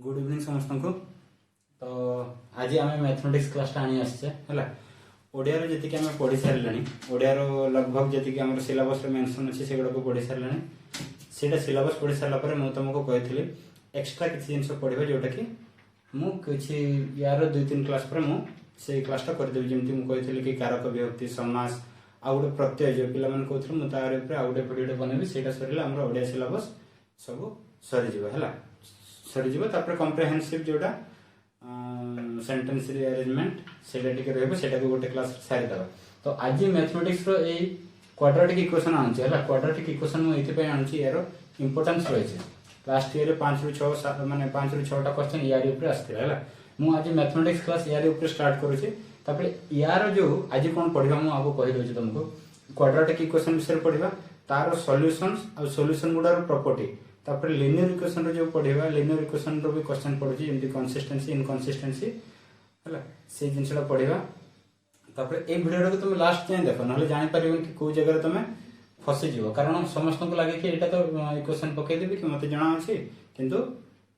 Good evening समस्त को। तो आज आम मैथमेटिक्स क्लास आनी आसचे है ओडिया जी आम पढ़ी सारे ओडिया लगभग जी आम सिलेबस मेंशन अच्छे से गुड़ाक पढ़ी सारे से सिलेबस पढ़ी सारापर मुझे तुमको कही एक्सट्रा किसी जिन पढ़ा जोटा कि मुझे यार 2-3 क्लास पर मुझे क्लासटा करदेवी जमी मुझे कि कारक विभक्ति समास आउ गोटे प्रत्यय जो पिला कहते मुझे आउ गोटे भिडियो बनैबी से सर आम ओडिया सिलेबस सब सरीज है सरीज कम्प्रेहेन्सिव जोटा सेंटेंस अरेंजमेंट से गोटे क्लास सारीदे। तो आज मैथमेटिक्स क्वाड्रेटिक इक्वेशन आणुची है क्वाड्रेटिक इक्वेशन मुझे आणुची यार इंपोर्टेंस रही लास्ट ईयर 5 ରୁ 6 माने 5 ରୁ 6टा क्वेश्चन यार ऊपर आस्थिला है मु आज मैथमेटिक्स क्लास यार ऊपर स्टार्ट करूची। तापर यार जो आज कौन पढ़ा मु आपको कहि दोची तुमको क्वाड्रेटिक इक्वेशन विषय पढ़ा तार सॉल्यूशंस और सॉल्यूशन गुडार प्रॉपर्टी तापर लिनियर इक्वेशन जो पढ़ा लिनियर इक्वेशन रो भी क्वेश्चन पड़ुची जेमती कंसिस्टेंसी इनकंसिस्टेंसी है से जिनसा पढ़ा। तापर ए वीडियो को तुम लास्ट जाए देख ना जानी पारिबन कि को जगह तुम फसीज कारण समस्त को लगे कि एटा तो इक्वेशन पकईदेवी कि मत जना अच्छे किंतु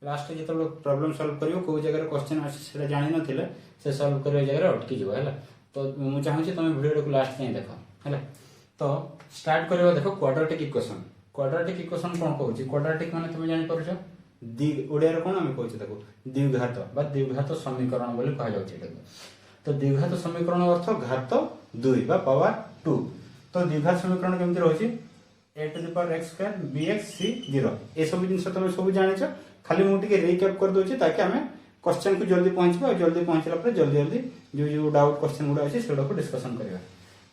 लास्ट जो प्रॉब्लम सॉल्व करियो को जगह क्वेश्चन अच्छे जानी नथिले से सॉल्व करियो जगह अटकी जीव है। तो मुझे चाहूँगी तुम वीडियो को लास्ट जाए देख है। तो स्टार्ट करियो देखो क्वाड्रेटिक इक्वेशन क्वाड्रेटिक इक्वेशन कौन कहूँ क्वाड्रेटिक माने तुम जानि पारुछ ओडिया कौन आम कहूँ देखो द्विघात बा द्विघात समीकरण बोली कहा जाउछि। तो द्विघात समीकरण अर्थ घात 2 बा पावर 2। तो द्विघात समीकरण केमती रही a⁴x² bx c 0 ये सब जिन तुम सब जानिछ खाली मुझे रिकैप कर दूसरी ताकि आम क्वेश्चन को जल्दी पहुंचबा जल्दी पहुंचला जल्दी जल्दी जो जो डाउट क्वेश्चन गुड़ा अच्छे से डिस्कसन करवा।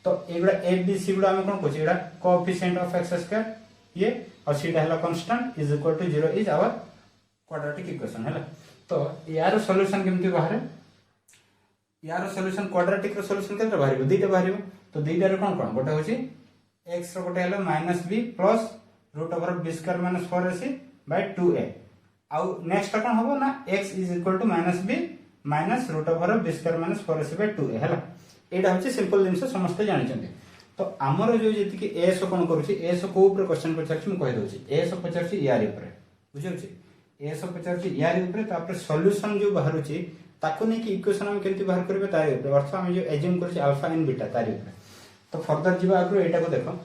तो एगुड़ा ए बी सी गुड़ा कौन कहूँ यहाँ कोएफिशिएंट ऑफ x² ये और सीटा है constant is equal to 0 is our quadratic equation है। तो यार सॉल्यूशन केमती बाहर यार सॉल्यूशन क्वाड्रेटिक सॉल्यूशन केते बाहर दुईटा बाहर। तो दुईटा रे कौन कौन गोटे होची x रो गोटे hello -b plus √b² - 4ac / 2a आउ नेक्स्ट कौन होबो ना x is equal to -b minus √b² - 4ac / 2a है। एटा होची सिंपल जिंस समस्त जानि छथि। तो आमर जो जति कि एस कोन करूची एस को ऊपर क्वेश्चन पचारछि म कहि दोछि एस पचारछि यार ऊपर बुझियोछि एस पचारछि यार ऊपर तापर सॉल्यूशन जो बाहरुछि ताको नै कि इक्वेशन हम केमति बाहर करबे तार ऊपर अर्थ हम जो एज्यूम करछि अल्फा एंड बीटा तार ऊपर। तो फर्दर जीवा आगु एटा को देखो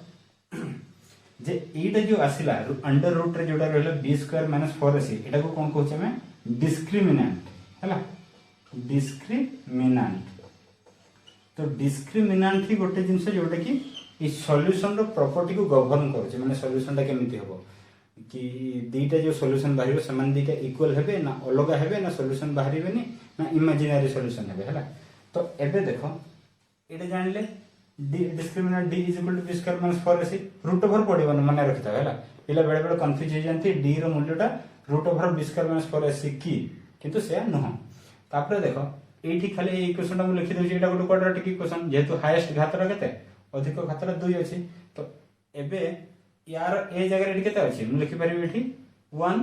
जे एटा जो आसिला अंडर रूट रे जोडा रहले b² - 4ac एटा को कोन कहउछि हमें डिस्क्रिमिनेंट हैला डिस्क्रिमिनेंट। तो डिस्क्रिमिनेंट ही गोटे जिनस जोटा कि इस सॉल्यूशन रो प्रॉपर्टी को गवर्न करूचे माने सॉल्यूशन टा केमिति हबो कि दीटा जो सॉल्यूशन बाहरिबो समान दीटा इक्वल हेबे ना अलग हेबे ना सॉल्यूशन बाहरिबेनी ना इमेजिनरी सॉल्यूशन हेबे हैला। तो एबे देखो एटा जानले discriminant d is equal to b² - 4ac √ओवर पड़िबो माने रखिता हैला पिला बेले बेले कंफ्यूज हो जानती d रो मूल्यटा √b² - 4ac की किंतु से नह। तापर देखो एठी खाली ए इक्वेशन हम लिखि दोछि एटा गोटे क्वाड्रेटिक इक्वेशन जेहेतु हाईएस्ट घातर केते अधिक घातर 2 अछि। तो एबे यार ए जगह रे केते अछि हम लिखि परिबे एठी 1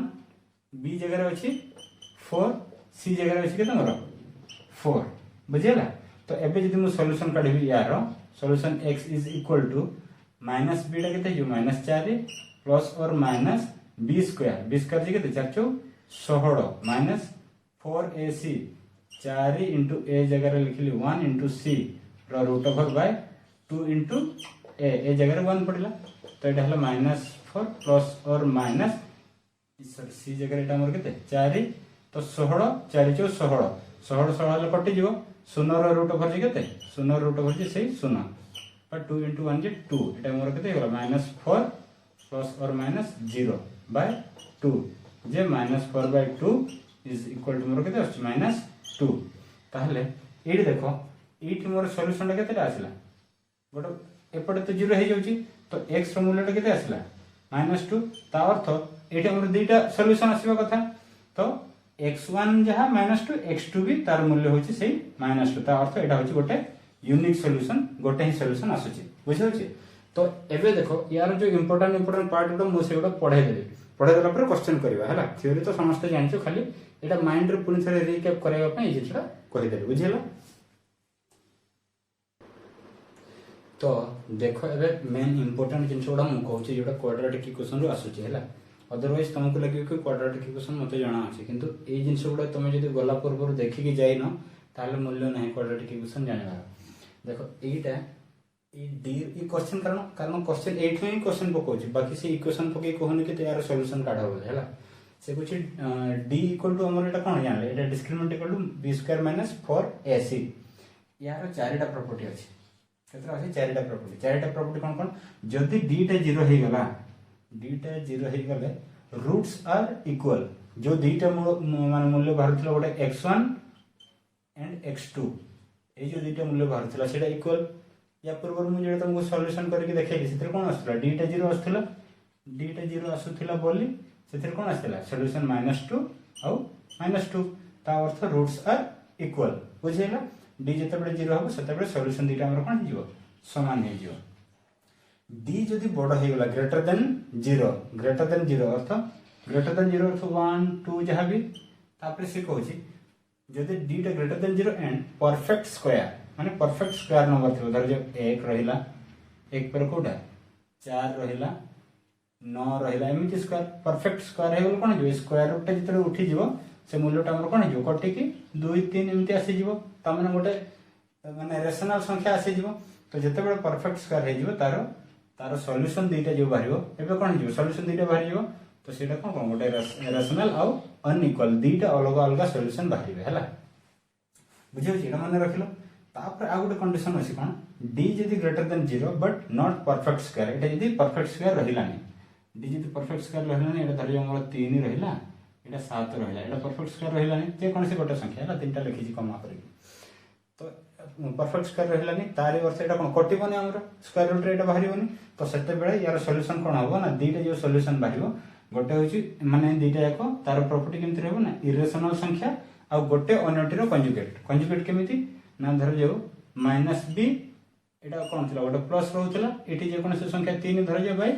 बी जगह रे अछि 4 सी जगह रे अछि केते मोर 4 बुझियला। तो एबे जदि मु सॉल्यूशन काढिबी यार solution x is equal to -b टा केते जो -4 प्लस और माइनस b² जे केते 4 4 16 4ac 4 इंटू ए जगह लिखली 1 इंटू सी √2 इंटू ए जगह 1 पड़ला। तो ये -4 प्लस और माइनस सी जगह एटा मोर केते 4 तो 16 4 4 16 16 16 कटि जीवो 0 √ओवर जे केते 0 √ओवर जे सही 0 पर 2 इंटू 1 जे 2 एटा मोर केते गेला -4 प्लस और माइनस 0 / 2 जे -4/2 इज इक्वल टू मोर केते -2। ताहले एडी देखो एठी मोर सॉल्यूशन केतेटा आसला गोटे एपटे तो 0 हे जाउची। तो x रो मूल्यटा केते आसला -2 ता अर्थ एठी हमर दुईटा सॉल्यूशन आसीबा कथा। तो x1 जहा -2 x2 भी तार मूल्य होची सेही -2 ता अर्थ एटा होची गोटे यूनिक सॉल्यूशन गोटे ही सॉल्यूशन आसुची बुझियोची। तो एबे देखो यार जो इंपोर्टेंट पार्ट गुडा मु सेगुडा पढ़ाई देला पर क्वेश्चन करबा हैला थ्योरी तो समस्त जानछो खाली एटा माइंड रे पुनी थरे रिकैप करबा पई जिसटा कहि देली बुझियला। तो देखो एबे मेन इंपोर्टेंट जिनस गुडा मु कहूची जेटा क्वाड्रेटिक इक्वेशन रो आसुची हैला अदरवाइज तुमको लगे कि क्वाड्रेटिक इक्वेशन मत जना अच्छे किंतु ये जिनस गुड़ा तुम जो गला पूर्व देखिकी जाइन ताहले मूल्य ना क्वाड्रेटिक इक्वेशन जानवर देखो यहीटा डी क्वेश्चन कारण कारण क्वेश्चन एट ही क्वेश्चन पकाउछ बाकी से इक्वेशन पके कहूनी कि यार सॉल्यूशन काढ हो हैला से कुछ डी इक्वल टू हमर एटा कोन जानले एटा discriminant equal to b square minus 4ac यार चारिटा प्रॉपर्टी अछि केतरा अछि चारिटा प्रॉपर्टी कोन जदी डी टा 0 हे गला डी टा 0 हे गले रूट्स आर इक्वल जो दीटा मान मूल्य बाहरथिला गोटे x1 एंड x2 ए जो दीटा मूल्य बाहरथिला सेटा इक्वल या पूर्व मु जेटा तुमको सॉल्यूशन करके देखेली सेतिर कोन आस्तला डी टा 0 आस्तला डी टा 0 आसुथिला बोली सेतिर कोन आस्तला सॉल्यूशन -2 और -2 ता अर्थ रूट्स आर इक्वल बुझेला डी जते बडे 0 हबो सेते बडे सॉल्यूशन दीटा हमर कोन हिजो समान हे जिवो डी जदी बड़ हे गला ग्रेटर देन 0 अर्थ ग्रेटर देन 0 अर्थ 1 2 जहा भी तापरे से कहूची जदी डी टा greater than 0 and perfect square माने परफेक्ट स्क्वायर नंबर थो धर जो 1 रहिला 1 पर कोटा 4 रहिला 9 रहिला एमिति स्क्वायर परफेक्ट स्क्वायर हे गलो कोन जो स्क्वायर रूट जितरे उठी जिवो से मूल्यटा हमर कोन जो कटि की 2 3 एमिति आसी जिवो ता माने गोटे माने रेशनल संख्या आसी जिवो तो जते बेले परफेक्ट स्क्वायर हे जिवो तारो सॉल्यूशन दीटा जो बाहरियो एबे कोन जो सॉल्यूशन दीटा बाहरियो तो सेटा कोन गोटे रेशनल और अनइक्वल दीटा अलग अलग सॉल्यूशन बाहरिबे हला बुझियो एटा माने रखिलो तापर आ गोटे कंडीशन अछि कोन डी जदी greater than 0 but not perfect square एटा जदी परफेक्ट स्क्वायर रहिलानी डी जदी परफेक्ट स्क्वायर रहिलानी एटा धरियो हमर 3 रहिला एटा 7 रहिला एटा परफेक्ट स्क्वायर रहिलानी जे कोन से गोटे संख्या हला तीनटा लिखि जी कमा करी तो परफेक्ट स्क्वायर रहिलानी तारे अर्थ एटा कोन कटिबोनी हमर स्क्वायर रूट रे एटा बाहरिबोनी तो सेते बेले यार सॉल्यूशन कोन होबो ना दीटा जो सॉल्यूशन बाहरिबो गोटे होची माने दीटा एको तार प्रॉपर्टी केमति रहबो ना इरेशनल संख्या आ गोटे अन्यटिरो कंजुगेट केमिति ना धर जो -b एटा कोन थिला गोटे प्लस रहउतला एटी जे कोन से संख्या 3 धर जे बाय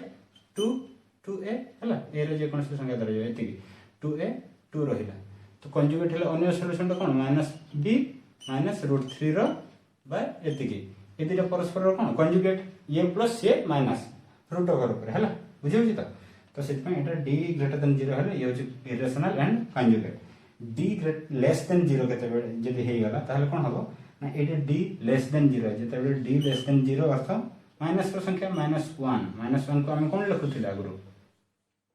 2a हला ए रे जे कोन से संख्या धर जे एति 2a 2 रहिला तो कंजुगेट हला अन्य सॉल्यूशन कोन -b -√3 रो बाय एति की ए दिटा परस्पर रो कोन कंजुगेट ये प्लस ये माइनस रूट ओवर ऊपर हला बुझियो छी तो सेट में एटा d ग्रेटर देन 0 हले ये होची irrational and conjugate d less than 0 केते बेले जदी हे गला ताहले कोन हबो ना एटा d लेस देन 0 जेते बेले d लेस देन 0 अर्थ माइनस रो संख्या -1 को हम कोन लिखुथिला गुरु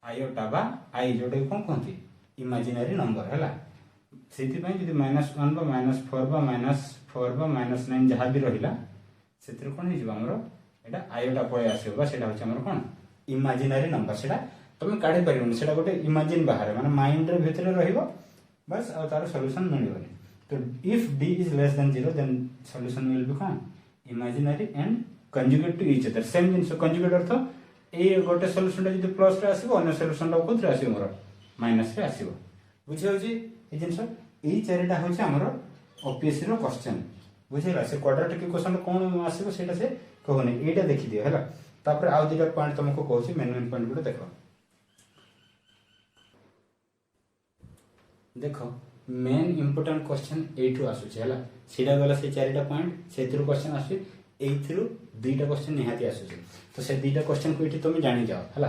आयोटा बा i जोटे कोन कहंती इमेजिनरी नंबर हला सेति पय जदी -1 बा -4 बा -4 बा -9 जहा भी रहिला सेतिर कोन हिजबा हमरो एटा आयोटा पळे आसीबा बा सेटा होची हमरो कोन इमेजिनरी नंबर सेटा तुम काढी परिबोनी सेटा गोटे इमेजिन बाहर माने माइंड रे भितरे रहिबो बस आ तार सॉल्यूशन मिलिबोनी तो if d is less than 0 then solution will become imaginary and conjugate to each other same जिंस कंजुगेट अर्थ ए गोटे सॉल्यूशन जदी प्लस रे आसीबो अन्य सॉल्यूशन टा कोथरे आसीबो मोर माइनस रे आसीबो बुझियो जी ए जिंस ए चारिटा होची हमर ओपीएससी रो क्वेश्चन बुझिला से क्वाड्रेटिक इक्वेशन कोन आसीबो सेटा से कहूनी एटा देखि दियो हैला तापर आउ दिटा पॉइंट तुमको कहूची मेन पॉइंट गुलो देखो देखो मेन इंपोर्टेंट क्वेश्चन एठु आसुची हैला सीधा गला से चारिटा पॉइंट सेथिरु क्वेश्चन आसी एथिरु दुईटा क्वेश्चन निहाती आसुची तो से दुईटा क्वेश्चन को एठी तुम जानि जाओ हैला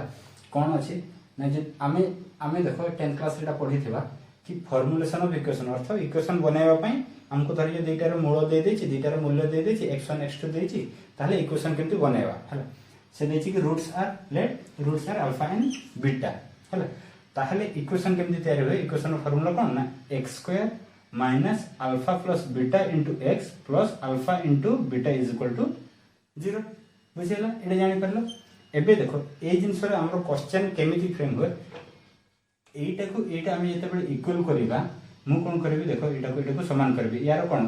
कोन अछि ना जे आमे देखो 10th क्लास रेटा पढिथिबा कि फॉर्मुलेशन ऑफ इक्वेशन अर्थ इक्वेशन बनाइबा पई हमको धरियो दुईटा रो मूल दे देछि दुईटा रो मूल्य दे देछि x1 x2 देछि ताले इक्वेशन केमति बनाइबा हैला से देछि कि roots are alpha and beta हैला ताहले इक्वेशन केमति तयार होय इक्वेशन रो फार्मूला कोन ना x2 minus alpha plus beta into x plus alpha into beta is equal to 0 बुझिला एटा जानि परलो एबे देखो ए जिंस रे हमरो क्वेश्चन केमिति फ्रेम होय एटा को एटा हम जते बेले इक्वल करिबा मु कोन करबी देखो एटा को समान करबी यार कोन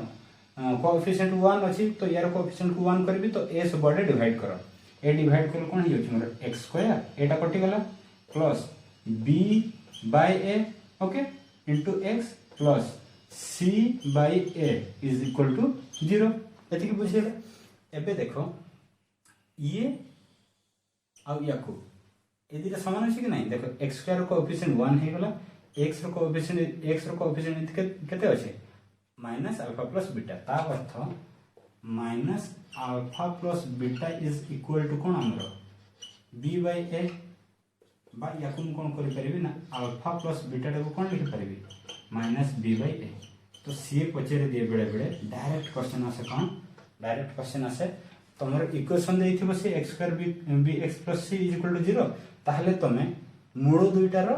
कोएफिशिएंट 1 अछि तो यार कोएफिशिएंट को 1 करबी तो a से बडे डिवाइड करो a डिवाइड कर कोन हियो मोर x2 एटा कटि गला plus b by a okay into x plus c by a is equal to 0 एति की बुझिला एबे देखो ये आ याको ए दिटा समान अछि कि नहीं देखो x2 रो कोएफिशिएंट 1 हे गला x रो कोएफिशिएंट केते अछि माइनस अल्फा प्लस बीटा ता अर्थ minus alpha plus beta is equal to कोन हमरो b बाय a बा या कौन करी ना अल्फा प्लस बीटा को कौन लिखि पारि माइनस बी बाई ए। तो सी पचारि दिए बेले बेले डायरेक्ट क्वेश्चन आसे कौन डायरेक्ट क्वेश्चन आसे तुम इक्वेशन देइथिबो से x square b x plus c is equal to 0 ताहले तमे मूल दुईटार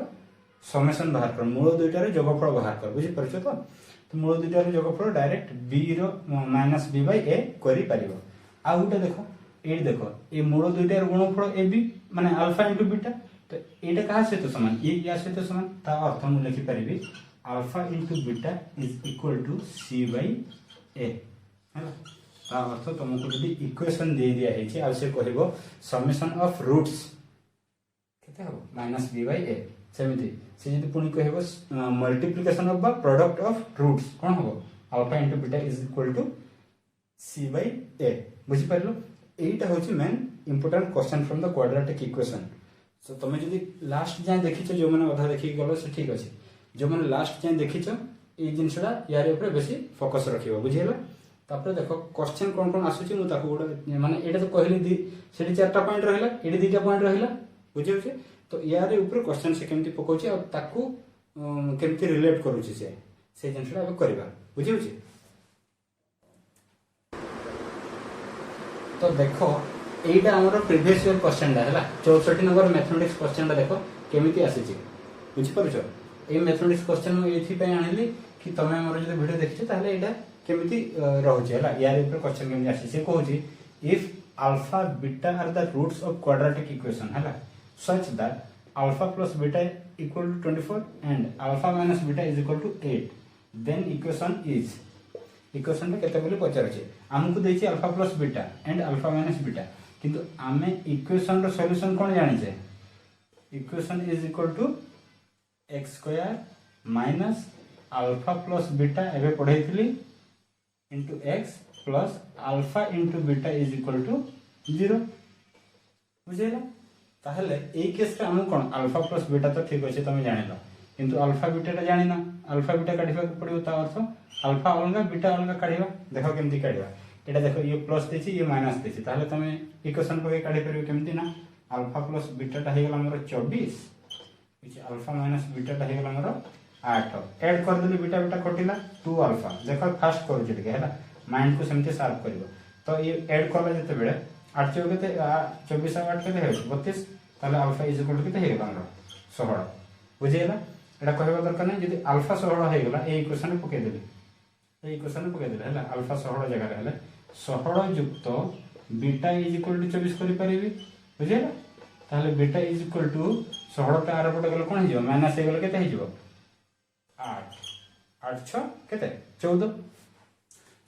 समेशन बाहर कर मूल दुईटार जोगफल बाहर कर बुझी परछो तो मूल दुईटार जोगफल डायरेक्ट b रो माइनस b बाई a करि पारिबो। आ गुटे देखो ए देखो ए मूल दुईटार गुणफल ए बी माने अल्फा इनटू बीटा तो एटा कहा सहित समान ये या सहित समान ता अर्थ मु लिखि परिबी alpha into beta is equal to c by a हैला। ता अर्थ तुमको जदी इक्वेशन दे दिया है कि आ से कहबो समेशन ऑफ रूट्स केते हो माइनस b बाई a सेमिति से जदी पुनी कहबो multiplication of the product of roots कोन हो alpha into beta is equal to c by a बुझी परलो। एटा होची main important question from the quadratic equation. So तुम जदि लास्ट जाए देखीच जो मैंने अधा देखिक गल से ठीक अच्छे जो मैंने लास्ट जाए देखीच ये जिनसा यार ऊपर बेसी फोकस रखियो बुझीला। तापर देखो क्वेश्चन कौन कौन आसुची मु ताको गोटे माने एटा तो कहली दी सेठी चारटा पॉइंट रहिला एडी दीटा पॉइंट रहिला बुझी होचे तो यार ऊपर क्वेश्चन से केमती पकोची और ताको केमती रिलेट करूची से जिनसा अब करबा बुझी होचे। तो देखो एटा हमर प्रीवियस ईयर क्वेश्चन दा हैला 64 नंबर मैथमेटिक्स क्वेश्चन दा देखो केमिति आसीची बुझी परछो। ए मैथमेटिक्स क्वेश्चन मु एथि पे आनिली कि तमे हमर जे वीडियो देखिछ ताले एटा केमिति रहउची हैला यार ऊपर क्वेश्चन केमिति आसी से कहूची if alpha beta are the roots of quadratic equation हैला such that alpha plus beta equal to 24 and alpha minus beta is equal to 8 then equation is equation में केते बोली पचारछे हमकु देछि alpha plus beta and alpha minus beta किंतु आमे equation रो सॉल्यूशन कोन जानि छे equation is equal to x square minus alpha plus beta एबे पढैथिली into x plus alpha into beta is equal to 0 बुझेला। ताहले ए केस रे हम कोन अल्फा प्लस बीटा तो ठीक अछि तमे जानिलो किंतु अल्फा बीटा टा जानिना अल्फा बीटा काढिबा पड़िबो ता अर्थ अल्फा अलगा बीटा अलगा काढिबा देखो केमती काढिबा एटा देखो ये प्लस देछि ये माइनस देछि ताहले तमे इक्वेशन पके काढि परिबो केमती ना अल्फा प्लस बीटा टा हेगला हमर 24 इछि अल्फा माइनस बीटा टा हेगला हमर 8 ऐड कर देली बीटा बीटा कटिला 2 अल्फा देखो फास्ट करू जे के हैला माइंड को सेमते शार्प करिवो तो ये ऐड करला जते बेले 8 चौके 24 और 8 केते हे 32 ताहले अल्फा इज इक्वल टू केते हेगला हमर 16 बुझेला। एटा कहबा दरकार नै जदि अल्फा 16 हेगला ए इक्वेशन में पके देली ए इक्वेशन पके देले हैला अल्फा 16 जगह रहले 16 युक्त बीटा इज इक्वल टू 24 करि परिबी बुझेला। ताहले बीटा इज इक्वल टू 16 टा आर पटे गले कोन हिजो माइनस हे गले केते हिजो 8 8 6 केते 14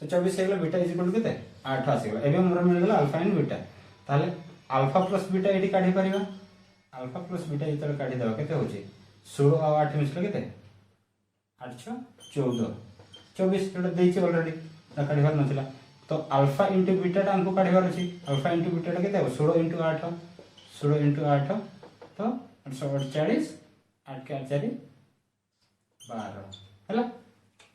तो 24 हे गले बीटा इज इक्वल टू केते 8 आसी गला एबे हमर मिल गला अल्फा इन बीटा ताहले अल्फा प्लस बीटा एडी काढी परिबा अल्फा प्लस बीटा इतर काढी दवा केते होची 16 और 8 मिसले केते 8 6 14 24 जोटा देछि ऑलरेडी ता काढिबार नथिला तो अल्फा इनटू बीटा टा हमको काढिबार अछि अल्फा इनटू बीटा टा केते 16 इनटू 8 16 इनटू 8 तो 840 8 के 4 12 हैला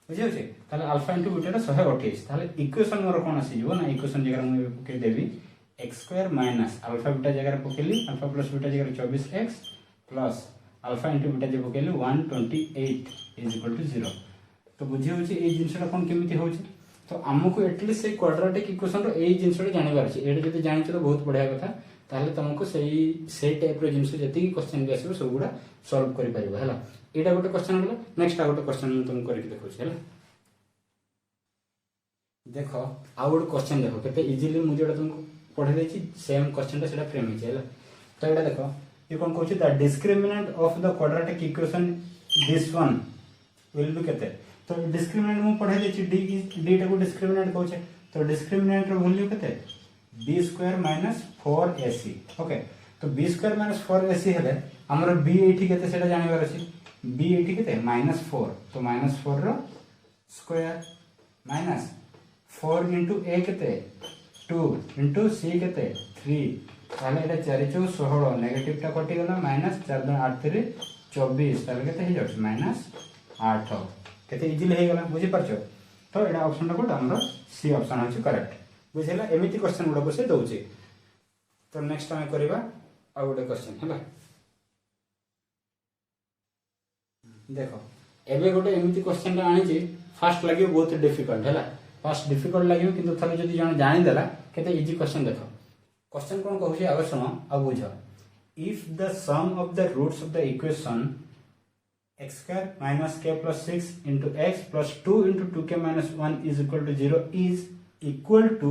बुझियो छै ताले अल्फा इनटू बीटा टा 128 ताले इक्वेशन मोर कोन आसी जीवो ना इक्वेशन जगह मु के देबी x square minus alpha beta जगह पकेली अल्फा प्लस बीटा जगह 24x plus alpha into beta जे पकेली 128 इज इक्वल टू 0 तो बुझी होची ए जिंसटा कोन केमिति होची तो हमको एटलीस्ट से क्वाड्रेटिक इक्वेशन रो ए जिंसटा जानिबार अछि एटा जति जानि तो बहुत बढ़िया कथा ताहले तुमको सही टाइप रो जिंस जति क्वेश्चन भी आसीबो सब गुडा सॉल्व करि परिबो हैला। एटा गोटे क्वेश्चन हला नेक्स्ट आ गोटे क्वेश्चन हम तुम करके देखौ छी हैला। देखो आ गोटे क्वेश्चन देखो केते इजीली मु जेटा तुमको पढे देछि सेम क्वेश्चन ता सेटा फ्रेम हिचे हैला। तो एटा देखो ये कोन कहू छी the discriminant of the quadratic equation this one will be केते तो डिस्क्रिमिनेंट मु पढे देछि डी टा को डिस्क्रिमिनेंट कहू छे तो डिस्क्रिमिनेंट रो वैल्यू केते b square minus 4ac okay तो b स्क्वायर माइनस 4ac हेले हमर b एठी केते सेटा जानिबार अछि b एठी केते -4 तो -4 रो स्क्वायर माइनस 4 इनटू a केते 2 इनटू c केते 3 ताले एटा 4 4 16 नेगेटिव टा कटि गला -4 2 8 3 24 ताले केते हे जाउ 8 केते इजीली हे गला बुझि परछो तो एटा ऑप्शन टा कोड हमर सी ऑप्शन अछि करेक्ट बुझिला एमिति क्वेश्चन गुडा को से दउची। तो नेक्स्ट टाइम करबा आ गोटे क्वेश्चन हैला देखो एबे गोटे एमती क्वेश्चन आनी फास्ट लगे बहुत डिफिकल्ट है फास्ट डिफिकल्ट लगे कि थे जब जन जानीदेला केते इजी क्वेश्चन देख क्वेश्चन कौन कहूँ आगे शुण आ बुझ if the sum of the roots of the equation x square minus k plus 6 into x plus 2 into 2k minus 1 is equal to 0 is equal to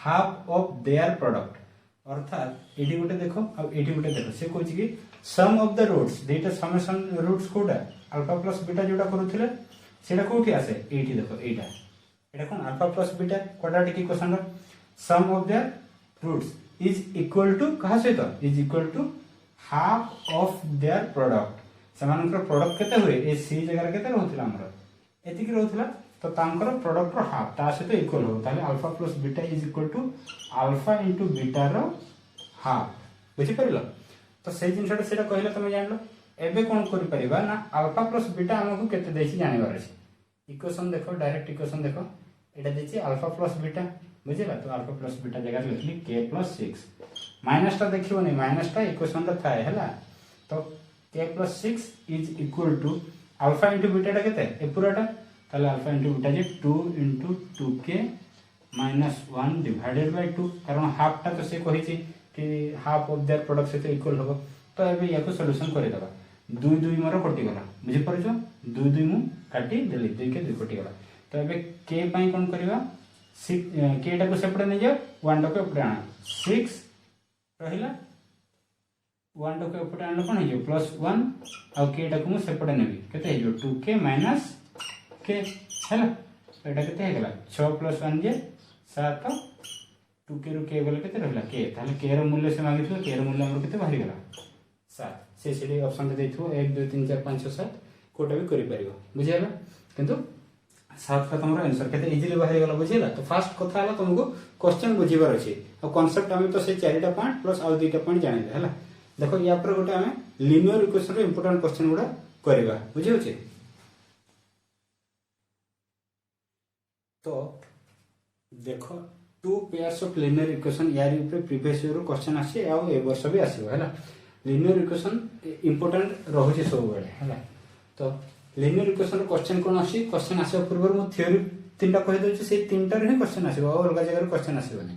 half of their product अर्थात एटी गोटे देख आठी गोटे देख से कौन कि सम ऑफ द रूट्स दुईटा समेसन रूट्स कोटा अल्फा प्लस बीटा जोटा करूथिले सेटा कोठी आसे एटी देखो एटा एटा कोन alpha plus beta quadratic equation sum of the roots is equal to कहा सहित is equal to half of their product सेमानकर प्रोडक्ट केते हुए ए सी जगह केते रहउथिला हमर एतिकी रहउथिला तो तांकर प्रोडक्ट रो हाफ ता सहित इक्वल हो ताले alpha plus beta is equal to alpha into beta रो हाफ बुझी परलो तो से जिनसटा सेटा कहले तुम जानलो एबे कोन करि परिबा ना अल्फा प्लस बीटा हमकु केते देछि जानिबार अछि इक्वेशन देखो डायरेक्ट इक्वेशन देखो एटा देछि अल्फा प्लस बीटा बुझिला तो अल्फा प्लस बीटा जगह लिखली k प्लस 6 माइनस टा देखिबो नै माइनस टा इक्वेशन ता थाए हला तो k plus 6 is equal to alpha into beta टा केते ए पूराटा ताले अल्फा इनटू बीटा जे 2 into 2k minus 1 divided by 2 कारण हाफ टा तो से कहिछि कि हाफ ऑफ देयर प्रोडक्ट से इक्वल होबो तो एबे याको सॉल्यूशन करे दबा 2 2 मोर कटि गला बुझि परछो 2 2 मु काटी देली 2 के 2 कटि गला तो एबे k पई कोन करबा k टा को सेपटे नै जाओ 1 टा को एपटे आना 6 रहिला 1 टा को एपटे आना कोन हे प्लस 1 आ k टा को मु सेपटे नेबी केते हे 2k माइनस k हैला एटा केते हे गला 6 प्लस 1 जे 7 2k रु k गले केते रहला k ताले k रो मूल्य से मागिथलो k रो मूल्य हमर केते बाहरी गला 7 से सीडी ऑप्शन दे देथो 1 2 3 4 5 6 7 कोटा भी करि परिबो बुझियाला किंतु 7 का तमरो आंसर केते इजीली बाहरी गला बुझियाला तो फास्ट कथा हला तुमको क्वेश्चन बुझिबार अछि आ कांसेप्ट हम तो से चारिटा पॉइंट प्लस आ दुईटा पॉइंट जानिले हला देखो या पर गोटे हमें लीनियर इक्वेशन रो इंपोर्टेंट क्वेश्चन गुडा करबा बुझियो छै तो देखो to pairs of linear equation यार ऊपर प्रीवियस ईयर क्वेश्चन आसी आ ए वर्ष भी आसीबो हला लीनियर इक्वेशन इंपोर्टेंट रहउछि सब बेले हला तो लीनियर इक्वेशन रो क्वेश्चन कोन आसी क्वेश्चन आसे पूर्व मु थ्योरी तीनटा कहि दोछि से तीनटा रे क्वेश्चन आसीबो और अलग जगह क्वेश्चन आसीबो नै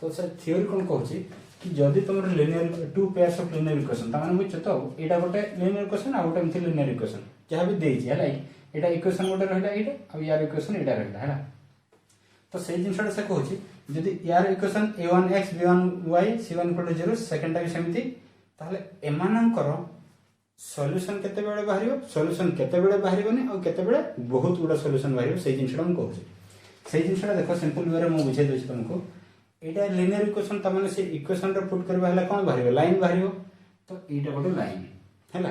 तो से थ्योरी कोन कहउछि कि जदि तुमर linear two pairs of linear equation ता माने बुझ तो एटा गोटे लीनियर इक्वेशन आ गोटे एमथि लीनियर इक्वेशन जहा भी देछि हला एटा इक्वेशन गोटे रहला एटा आ यार इक्वेशन एटा रहला हला तो से जिनसटा से कहउछि जदि यार equation a1x b1y c1 0 second time सेमिति ताहले एमानंकर सॉल्यूशन केते बेले बाहरियो सॉल्यूशन केते बेले बाहरिबोनी आ केते बेले बहुत गुडा सॉल्यूशन बाहरियो से जिनसटा हम कहउछि से जिनसटा देखो सिंपल वे रे मु बुझे दोछि तुमको एटा लीनियर इक्वेशन त माने से इक्वेशन रे पुट करबा हला कोन बाहरियो लाइन बाहरियो तो एटा गोटे लाइन हैला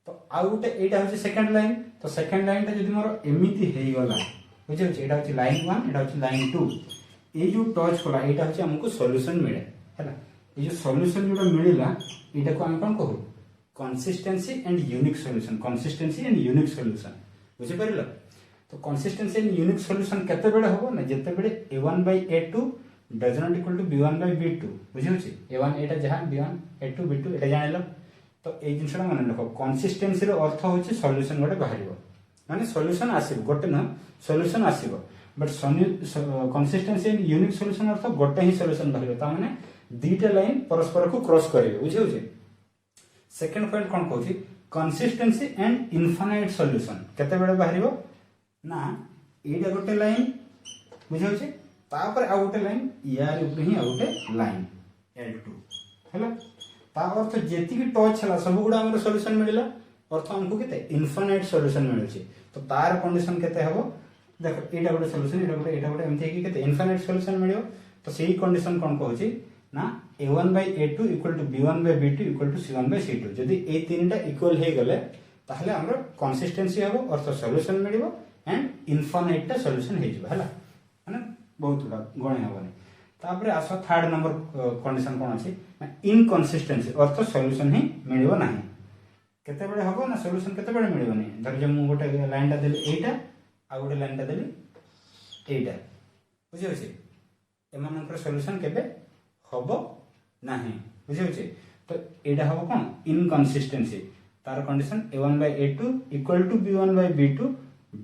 तो आ गोटे एटा होछि सेकंड लाइन तो सेकंड लाइन ता जदि मोर एमिति हेई गला बुझे एटा होछि लाइन 1 एटा होछि लाइन 2 ए जो टच कला एटा होछि हमको सॉल्यूशन मिले हैला ए जो सॉल्यूशन जोटा मिलिला एटा को हम कोन कहू consistency and unique solution consistency and unique solution बुझि परिलो तो कंसिस्टेंसी एंड यूनिक सॉल्यूशन केते बेले होबो ना जते बेले a1/a2 does not equal to b1/b2 बुझि होछि a1 एटा जहां b1 a2 b2 एटा जानिलो तो ए जिनसटा माने रखो कंसिस्टेंसी रो अर्थ होछि सॉल्यूशन गोटे बाहरिबो माने सॉल्यूशन आसीबो गोटे न सॉल्यूशन आसीबो but consistency and unique solution अर्थ गोटे ही सॉल्यूशन बाहरिबो ता माने दीटा लाइन परस्पर को क्रॉस करिवे बुझि होछि सेकंड पॉइंट कोन कहउछि कंसिस्टेंसी एंड इनफाइनाइट सॉल्यूशन केते बेले बाहरिबो ना एटा गोटे लाइन बुझि होछि तापर आ गोटे लाइन यार ऊपर ही आ गोटे लाइन L2 हैला ता अर्थ जेति की टच हला सब गुडा हमर सॉल्यूशन मिलिला अर्थ हमको केते इनफाइनाइट सॉल्यूशन मिलछि तो तार कंडीशन केते हबो देखो एटा गोटे सॉल्यूशन एटा गोटे एमथि कि केते इनफाइनाइट सॉल्यूशन मिलियो तो सेही कंडीशन कोन कहउछि ना a1/a2 equal to b1/b2 equal to c1/c2 जदि ए तीनटा इक्वल हे गले ताहले हमर कंसिस्टेंसी हबो अर्थ सॉल्यूशन मिलिबो एंड इनफाइनाइट टा सॉल्यूशन हे जिवो हला माने बहुत गुडा गणे हबो तापरे आसो थर्ड नंबर कंडीशन कोन अछि इनकंसिस्टेंसी अर्थ सॉल्यूशन ही मिलिबो नाही केते बेले हबो ना सॉल्यूशन केते बेले मिलिबो नाही धर जे मु गोटे लाइन टा देली एटा आ गोटे लाइन टा देली एटा बुझि होछि एमानकर सॉल्यूशन केबे हबो नाही बुझि होछि तो एटा हबो कोन इनकंसिस्टेंसी तार condition a1/a2 equal to b1/b2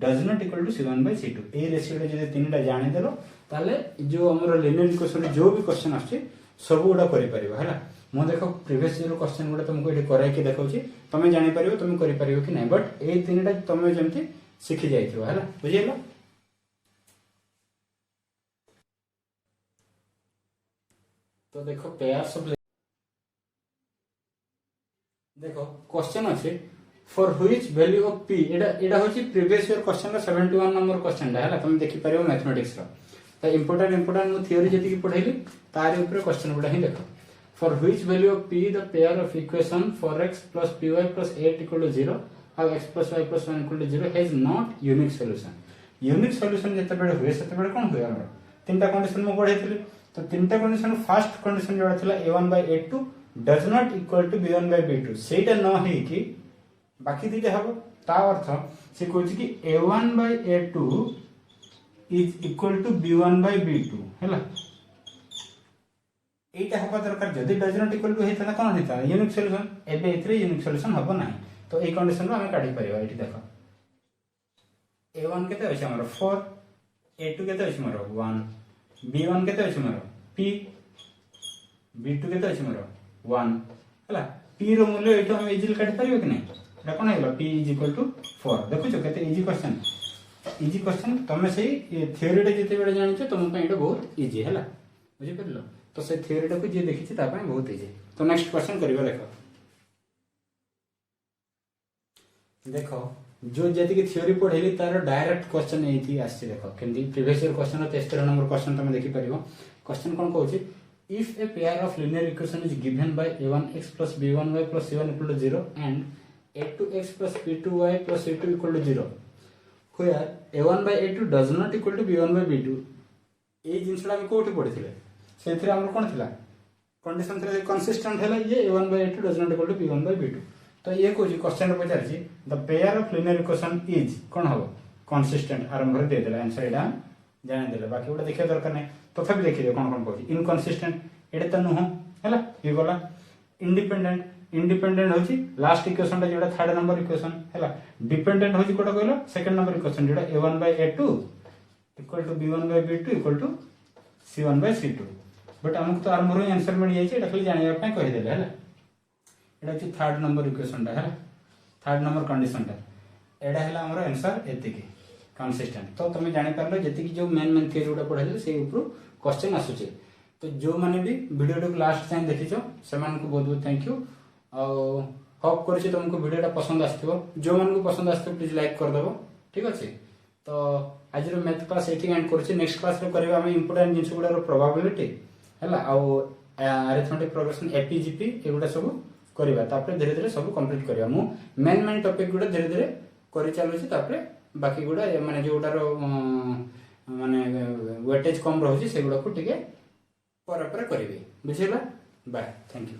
does not equal to c1/c2 ए रेशियो रे जदि तीनटा जानि देलो ताले जो हमर लिनियर इक्वेशन जो भी क्वेश्चन आछे सब गुडा करि परिबो हैला मो देखो प्रीवियस ईयर क्वेश्चन गुडा तुमको एठी कराई के देखौची तमे जानि परिबो तुम करि परिबो कि नै बट ए तीनटा तमे जेमति सिखि जाइथिबो हैला बुझियलो। तो देखो पेयर्स ऑफ देखो क्वेश्चन अछि for which value of p एडा होची प्रीवियस ईयर क्वेश्चन का 71 नंबर क्वेश्चन हैला तुम देखि परिबो मैथमेटिक्स रो तो इंपोर्टेंट मु थ्योरी जति की पढैली तार ऊपर क्वेश्चन गुडा ही देखो for which value of p the pair of equation 4x + py + 8 = 0 और x + y + 1 = 0 has not unique solution. Unique solution जते बेड हुए सेते बेड कोन हुए हमर तीनटा कंडीशन मु पढैथिली तो तीनटा कंडीशन फर्स्ट कंडीशन जोड़ा थिला a1/a2 does not equal to b1/b2 सेटा न हे कि बाकी दीटे हबो ता अर्थ से कहूची कि a1/a2 is equal to b1/b2 हैला एटा हबा दरकार जदी डज नॉट इक्वल टू हेता कोन हेता यूनिक सॉल्यूशन एबे एथरे यूनिक सॉल्यूशन हबो नाही तो ए कंडीशन रो हम काढी परिबा एठी देखो a1 केते अछि हमर 4 a2 केते अछि हमर 1 b1 केते अछि हमर p b2 केते अछि हमर 1 हैला p रो मूल्य एठो हम इजीली काढी परिबो कि नै एटा कोन हेला p = 4 देखो छ केते इजी क्वेश्चन तमे सही थ्योरी रे जते बेले जानि छ तुम पे एटा बहुत इजी हैला बुझि परलो तो से थ्योरी टा को जे देखि छ ता पे बहुत इजी। तो नेक्स्ट क्वेश्चन करिबा देखो जो जति की थ्योरी पढेली तार डायरेक्ट क्वेश्चन एथि आछि देखो केंदी प्रीवियस ईयर क्वेश्चन रो 73 नंबर क्वेश्चन तुम देखि परिबो क्वेश्चन कोन कहूची if a pair of linear equation is given by a1x + b1y + c1 = 0 and a2x + p2y + c2 = 0 where a1/a2 does not equal to b1/b2 ए जिंसडा हम कोठी पढिथिले सेथरे हमर कोन थिला कंडीशन थरे कंसिस्टेंट हैला ये a1/a2 does not equal to b1/b2 तो ये Cozi question रे पचार छी the pair of linear equation is कोन हबो कंसिस्टेंट आरंभ रे दे देला आंसर एडा जाने देला बाकी ओडा देखिया दरकार नै तथापि देखिए कोन कोन कोजी इनकंसिस्टेंट एडे त नुह हैला ये गला इंडिपेंडेंट होची लास्ट इक्वेशन टा जेडा थर्ड नंबर इक्वेशन हैला डिपेंडेंट होची कोटा कहलो सेकंड नंबर इक्वेशन जेडा a1/a2 = b1/b2 = c1/c2 बट हमक तो आरंभ रे आंसर मिल जाई छै एटा खाली जानिया पे कहि देले हैला एटा छी थर्ड नंबर इक्वेशन टा हैला थर्ड नंबर कंडीशन टा एडा हैला हमर आंसर एति की कंसिस्टेंट तो तुम जानि परलो जति की जो मेन थ्योरी उडा पढाइले से ऊपर क्वेश्चन आसु छै तो जो माने भी वीडियो को लास्ट टाइम देखिछो सेमान को बहुत बहुत थैंक यू और होप करछि तुमको वीडियोटा पसंद आस्थिबो जो मान को पसंद आस्थिबो प्लीज लाइक कर देबो ठीक अछि। तो आज रो मैथ क्लास एठी एंड करछि नेक्स्ट क्लास रे करबा हम इंपोर्टेंट जिंस गुडा रो प्रोबेबिलिटी हैला आ अरिथमेटिक प्रोग्रेशन एपीजीपी एगुडा सब करबा तापर धीरे धीरे सब कंप्लीट करबा मु मेन टॉपिक गुडा धीरे धीरे करि चालु छी तापर बाकी गुडा माने जोटा रो माने वेटेज कम रहउछि सेगुडा को टिके पर करिवे बुझिला बाय थैंक यू।